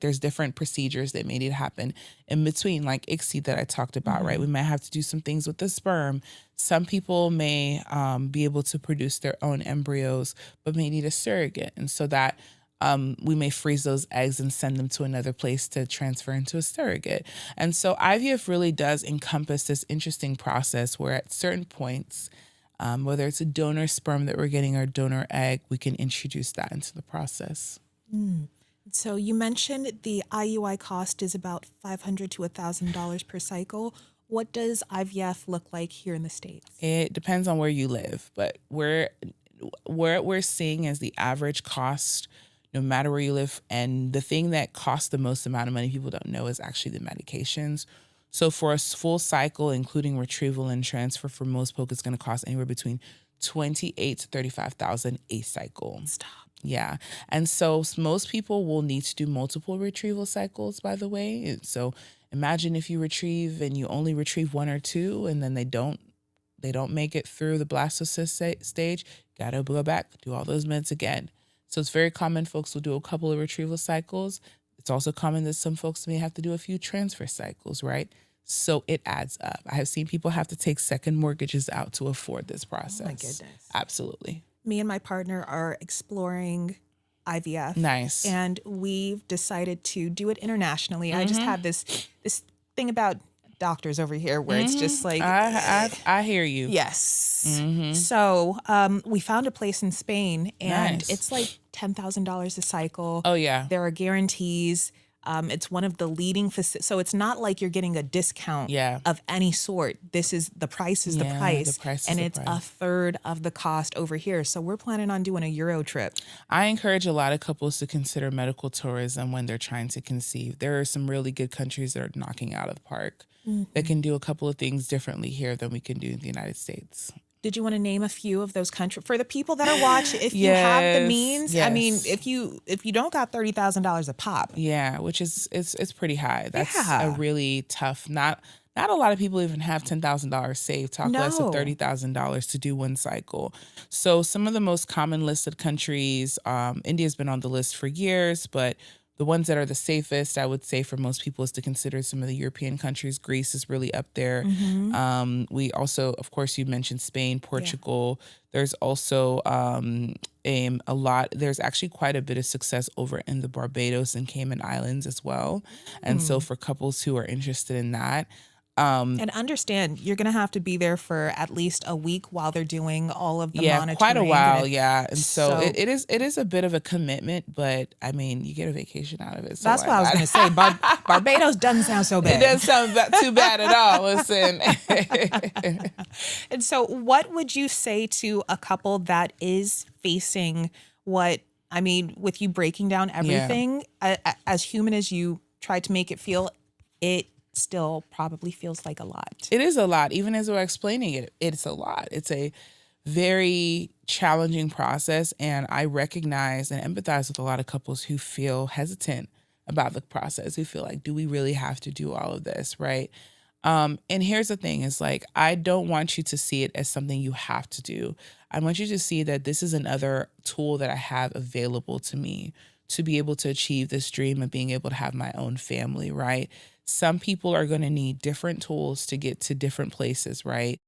there's different procedures that may need to happen in between, like ICSI that I talked about, right? We might have to do some things with the sperm. Some people may be able to produce their own embryos, but may need a surrogate. And so that we may freeze those eggs and send them to another place to transfer into a surrogate. And so IVF really does encompass this interesting process where at certain points, whether it's a donor sperm that we're getting or donor egg, we can introduce that into the process. So you mentioned the IUI cost is about $500 to $1,000 per cycle. What does IVF look like here in the States? It depends on where you live, but where we're seeing is the average cost, no matter where you live. And the thing that costs the most amount of money people don't know is actually the medications. So for a full cycle, including retrieval and transfer, for most folks, it's going to cost anywhere between $28,000 to $35,000 a cycle. Stop. Yeah. And so most people will need to do multiple retrieval cycles, by the way. And so imagine if you retrieve and you only retrieve one or two, and then they don't make it through the blastocyst stage. Got to go back, do all those meds again. So it's very common folks will do a couple of retrieval cycles. It's also common that some folks may have to do a few transfer cycles, right? So it adds up. I have seen people have to take second mortgages out to afford this process. Oh my goodness. Absolutely. Me and my partner are exploring IVF. Nice. And we've decided to do it internationally. I just have this thing about doctors over here where it's just like I hear you. yes. So we found a place in Spain, and Nice. it's like $10,000 a cycle. Oh yeah. There are guarantees. It's one of the leading so it's not like you're getting a discount Yeah. of any sort. The price is the Yeah, price, the price is and the it's a price. third of the cost over here. So we're planning on doing a Euro trip. I encourage a lot of couples to consider medical tourism when they're trying to conceive. There are some really good countries that are knocking out of the park that can do a couple of things differently here than we can do in the United States. Did you want to name a few of those countries for the people that are watching? If you have the Yes, means, I mean, yes. if you don't got $30,000 a pop, Yeah, which is it's pretty high. That's Yeah. a really tough. Not a lot of people even have $10,000 saved. Talk less No. of $30,000 to do one cycle. So some of the most common listed countries, India's been on the list for years, but the ones that are the safest, I would say, for most people is to consider some of the European countries. Greece is really up there. We also, of course, you mentioned Spain, Portugal. There's also a lot. There's actually quite a bit of success over in the Barbados and Cayman Islands as well. And so for couples who are interested in that, and understand you're going to have to be there for at least a week while they're doing all of the monitoring. quite a while, and And so, So- it is a bit of a commitment, but I mean, you get a vacation out of it. So That's why what I was not? going to say. Barbados doesn't sound so bad. It doesn't sound too bad at all. Listen. And so what would you say to a couple that is facing with you breaking down everything, as human as you tried to make it feel, it still probably feels like a lot. It is a lot. Even as we're explaining it, it's a lot. It's a very challenging process. And I recognize and empathize with a lot of couples who feel hesitant about the process, who feel like, do we really have to do all of this, right? And here's the thing, is like, I don't want you to see it as something you have to do. I want you to see that this is another tool that I have available to me to be able to achieve this dream of being able to have my own family, right? Some people are going to need different tools to get to different places, right?